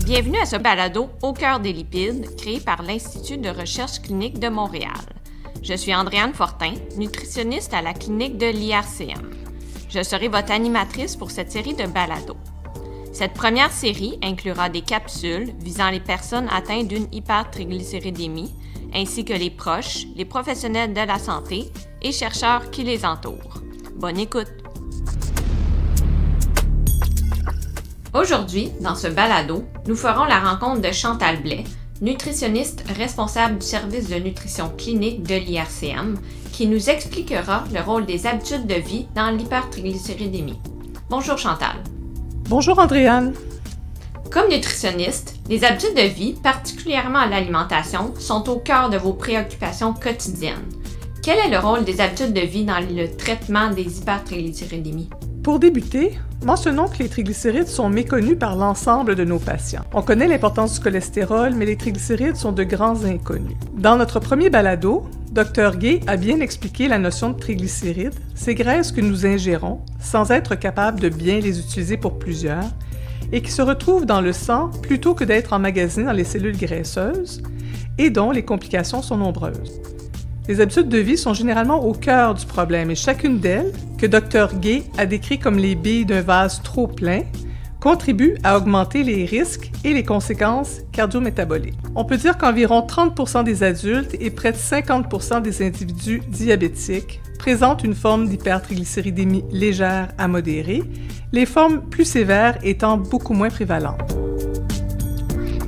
Bienvenue à ce balado Au cœur des lipides, créé par l'Institut de recherche clinique de Montréal. Je suis Andréane Fortin, nutritionniste à la clinique de l'IRCM. Je serai votre animatrice pour cette série de balados. Cette première série inclura des capsules visant les personnes atteintes d'une hypertriglycéridémie, ainsi que les proches, les professionnels de la santé et chercheurs qui les entourent. Bonne écoute! Aujourd'hui, dans ce balado, nous ferons la rencontre de Chantal Blais, nutritionniste responsable du service de nutrition clinique de l'IRCM, qui nous expliquera le rôle des habitudes de vie dans l'hypertriglycéridémie. Bonjour Chantal. Bonjour Andréane. Comme nutritionniste, les habitudes de vie, particulièrement l'alimentation, sont au cœur de vos préoccupations quotidiennes. Quel est le rôle des habitudes de vie dans le traitement des hypertriglycéridémies? Pour débuter, mentionnons que les triglycérides sont méconnus par l'ensemble de nos patients. On connaît l'importance du cholestérol, mais les triglycérides sont de grands inconnus. Dans notre premier balado, Dr Gay a bien expliqué la notion de triglycérides, ces graisses que nous ingérons sans être capables de bien les utiliser pour plusieurs et qui se retrouvent dans le sang plutôt que d'être emmagasinés dans les cellules graisseuses et dont les complications sont nombreuses. Les habitudes de vie sont généralement au cœur du problème et chacune d'elles, que Dr Gay a décrit comme les billes d'un vase trop plein, contribue à augmenter les risques et les conséquences cardio-métaboliques. On peut dire qu'environ 30% des adultes et près de 50% des individus diabétiques présentent une forme d'hypertriglycéridémie légère à modérée, les formes plus sévères étant beaucoup moins prévalentes.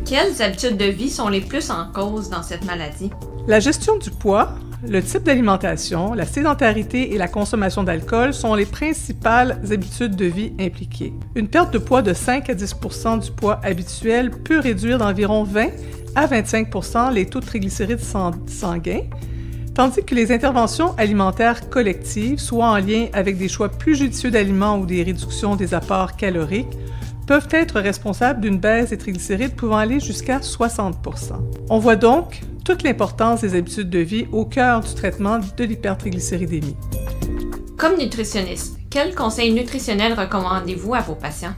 Quelles habitudes de vie sont les plus en cause dans cette maladie? La gestion du poids, le type d'alimentation, la sédentarité et la consommation d'alcool sont les principales habitudes de vie impliquées. Une perte de poids de 5 à 10 % du poids habituel peut réduire d'environ 20 à 25 % les taux de triglycérides sanguins, tandis que les interventions alimentaires collectives, soit en lien avec des choix plus judicieux d'aliments ou des réductions des apports caloriques, peuvent être responsables d'une baisse des triglycérides pouvant aller jusqu'à 60 %. On voit donc toute l'importance des habitudes de vie au cœur du traitement de l'hypertriglycéridémie. Comme nutritionniste, quels conseils nutritionnels recommandez-vous à vos patients?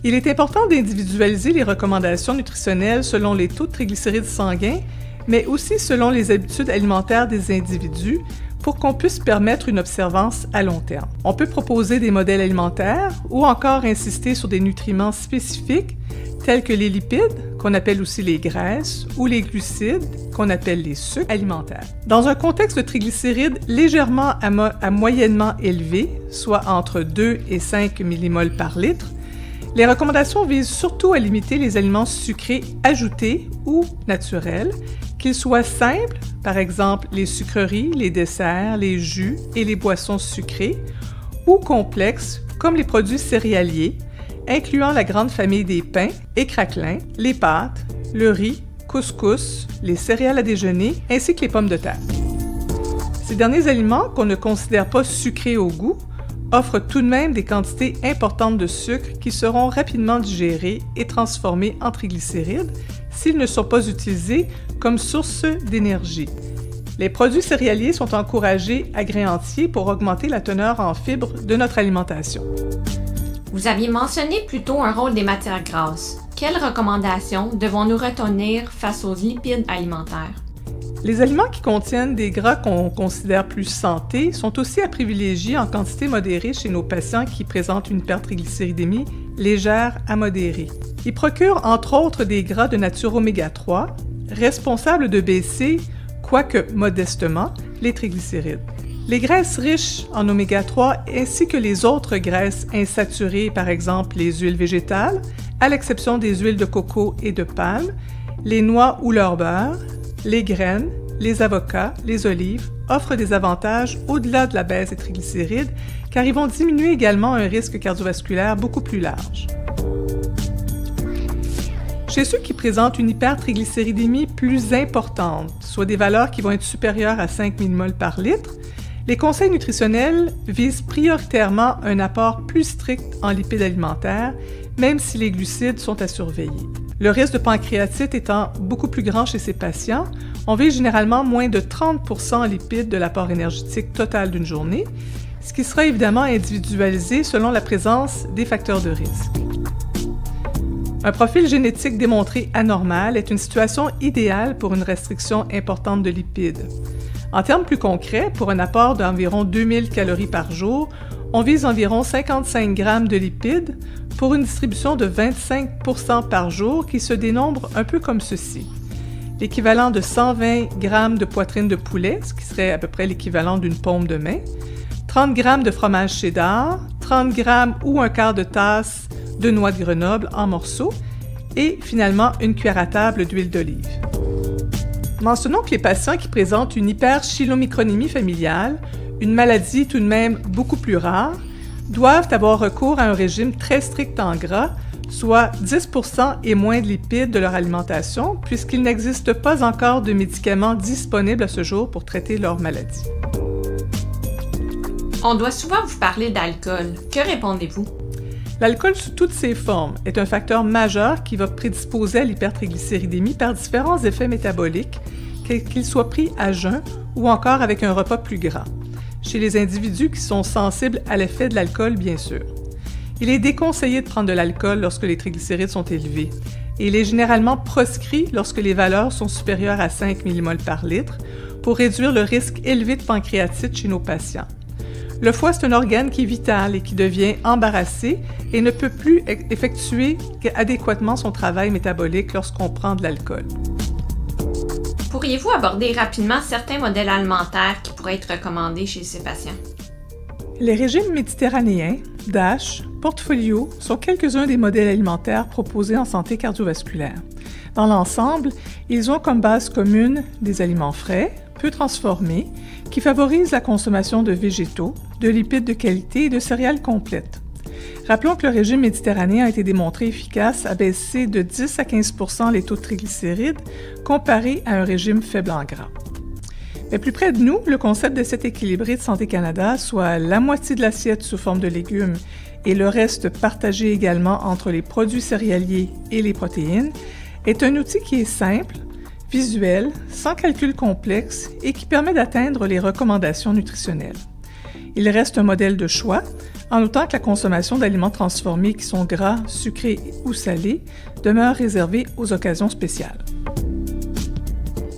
Il est important d'individualiser les recommandations nutritionnelles selon les taux de triglycérides sanguins, mais aussi selon les habitudes alimentaires des individus pour qu'on puisse permettre une observance à long terme. On peut proposer des modèles alimentaires ou encore insister sur des nutriments spécifiques tels que les lipides, qu'on appelle aussi les graisses, ou les glucides, qu'on appelle les sucres alimentaires. Dans un contexte de triglycérides légèrement à moyennement élevés, soit entre 2 et 5 millimoles par litre, les recommandations visent surtout à limiter les aliments sucrés ajoutés ou naturels, qu'ils soient simples, par exemple les sucreries, les desserts, les jus et les boissons sucrées, ou complexes, comme les produits céréaliers, incluant la grande famille des pains et craquelins, les pâtes, le riz, couscous, les céréales à déjeuner, ainsi que les pommes de terre. Ces derniers aliments, qu'on ne considère pas sucrés au goût, offrent tout de même des quantités importantes de sucre qui seront rapidement digérées et transformées en triglycérides s'ils ne sont pas utilisés comme source d'énergie. Les produits céréaliers sont encouragés à grains entiers pour augmenter la teneur en fibres de notre alimentation. Vous aviez mentionné plus tôt un rôle des matières grasses. Quelles recommandations devons-nous retenir face aux lipides alimentaires? Les aliments qui contiennent des gras qu'on considère plus santé sont aussi à privilégier en quantité modérée chez nos patients qui présentent une hypertriglycéridémie légère à modérée. Ils procurent entre autres des gras de nature oméga 3, responsables de baisser, quoique modestement, les triglycérides. Les graisses riches en oméga 3 ainsi que les autres graisses insaturées, par exemple les huiles végétales, à l'exception des huiles de coco et de palme, les noix ou leur beurre, les graines, les avocats, les olives, offrent des avantages au-delà de la baisse des triglycérides car ils vont diminuer également un risque cardiovasculaire beaucoup plus large. Chez ceux qui présentent une hypertriglycéridémie plus importante, soit des valeurs qui vont être supérieures à 5 millimoles par litre, les conseils nutritionnels visent prioritairement un apport plus strict en lipides alimentaires, même si les glucides sont à surveiller. Le risque de pancréatite étant beaucoup plus grand chez ces patients, on vise généralement moins de 30% en lipides de l'apport énergétique total d'une journée, ce qui sera évidemment individualisé selon la présence des facteurs de risque. Un profil génétique démontré anormal est une situation idéale pour une restriction importante de lipides. En termes plus concrets, pour un apport d'environ 2000 calories par jour, on vise environ 55 grammes de lipides pour une distribution de 25 % par jour qui se dénombre un peu comme ceci. L'équivalent de 120 grammes de poitrine de poulet, ce qui serait à peu près l'équivalent d'une paume de main, 30 grammes de fromage cheddar, 30 grammes ou un quart de tasse de noix de Grenoble en morceaux et finalement une cuillère à table d'huile d'olive. Mentionnons que les patients qui présentent une hyperchylomicronémie familiale, une maladie tout de même beaucoup plus rare, doivent avoir recours à un régime très strict en gras, soit 10 % et moins de lipides de leur alimentation, puisqu'il n'existe pas encore de médicaments disponibles à ce jour pour traiter leur maladie. On doit souvent vous parler d'alcool. Que répondez-vous? L'alcool sous toutes ses formes est un facteur majeur qui va prédisposer à l'hypertriglycéridémie par différents effets métaboliques, qu'il soit pris à jeun ou encore avec un repas plus gras, chez les individus qui sont sensibles à l'effet de l'alcool, bien sûr. Il est déconseillé de prendre de l'alcool lorsque les triglycérides sont élevés et il est généralement proscrit lorsque les valeurs sont supérieures à 5 mmol par litre pour réduire le risque élevé de pancréatite chez nos patients. Le foie, c'est un organe qui est vital et qui devient embarrassé et ne peut plus effectuer adéquatement son travail métabolique lorsqu'on prend de l'alcool. Pourriez-vous aborder rapidement certains modèles alimentaires qui pourraient être recommandés chez ces patients? Les régimes méditerranéens, DASH, Portfolio sont quelques-uns des modèles alimentaires proposés en santé cardiovasculaire. Dans l'ensemble, ils ont comme base commune des aliments frais, peu transformés, qui favorisent la consommation de végétaux, de lipides de qualité et de céréales complètes. Rappelons que le régime méditerranéen a été démontré efficace à baisser de 10 à 15 % les taux de triglycérides comparé à un régime faible en gras. Mais plus près de nous, le concept d'assiette équilibrée de Santé Canada, soit la moitié de l'assiette sous forme de légumes et le reste partagé également entre les produits céréaliers et les protéines, est un outil qui est simple, visuel, sans calcul complexe et qui permet d'atteindre les recommandations nutritionnelles. Il reste un modèle de choix, en notant que la consommation d'aliments transformés qui sont gras, sucrés ou salés demeure réservée aux occasions spéciales.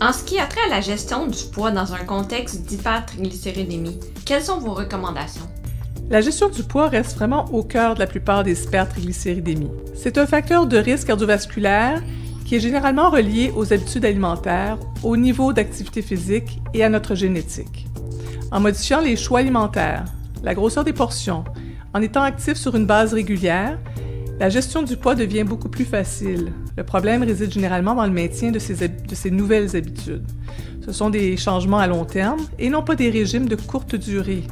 En ce qui a trait à la gestion du poids dans un contexte d'hypertriglycéridémie, quelles sont vos recommandations? La gestion du poids reste vraiment au cœur de la plupart des hypertriglycéridémies. C'est un facteur de risque cardiovasculaire qui est généralement relié aux habitudes alimentaires, au niveau d'activité physique et à notre génétique. En modifiant les choix alimentaires, la grosseur des portions, en étant actif sur une base régulière, la gestion du poids devient beaucoup plus facile. Le problème réside généralement dans le maintien de ces nouvelles habitudes. Ce sont des changements à long terme et non pas des régimes de courte durée.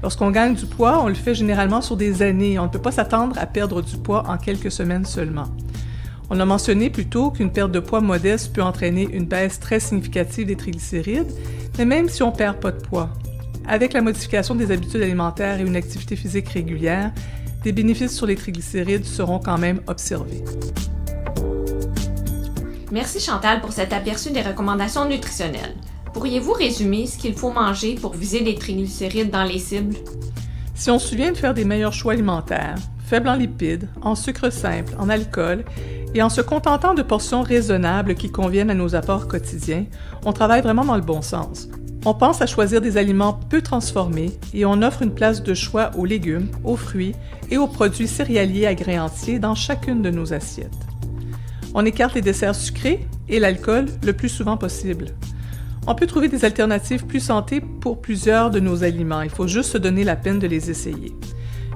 Lorsqu'on gagne du poids, on le fait généralement sur des années. On ne peut pas s'attendre à perdre du poids en quelques semaines seulement. On a mentionné plus tôt qu'une perte de poids modeste peut entraîner une baisse très significative des triglycérides, mais même si on ne perd pas de poids, avec la modification des habitudes alimentaires et une activité physique régulière, des bénéfices sur les triglycérides seront quand même observés. Merci Chantal pour cet aperçu des recommandations nutritionnelles. Pourriez-vous résumer ce qu'il faut manger pour viser les triglycérides dans les cibles? Si on se souvient de faire des meilleurs choix alimentaires, faibles en lipides, en sucre simple, en alcool, et en se contentant de portions raisonnables qui conviennent à nos apports quotidiens, on travaille vraiment dans le bon sens. On pense à choisir des aliments peu transformés et on offre une place de choix aux légumes, aux fruits et aux produits céréaliers à grains entiers dans chacune de nos assiettes. On écarte les desserts sucrés et l'alcool le plus souvent possible. On peut trouver des alternatives plus santé pour plusieurs de nos aliments, il faut juste se donner la peine de les essayer.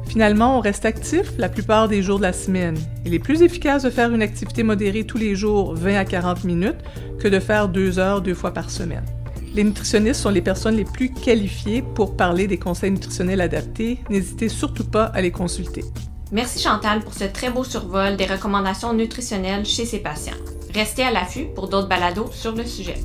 Finalement, on reste actif la plupart des jours de la semaine. Il est plus efficace de faire une activité modérée tous les jours, 20 à 40 minutes, que de faire 2 heures 2 fois par semaine. Les nutritionnistes sont les personnes les plus qualifiées pour parler des conseils nutritionnels adaptés. N'hésitez surtout pas à les consulter. Merci Chantal pour ce très beau survol des recommandations nutritionnelles chez ces patients. Restez à l'affût pour d'autres balados sur le sujet.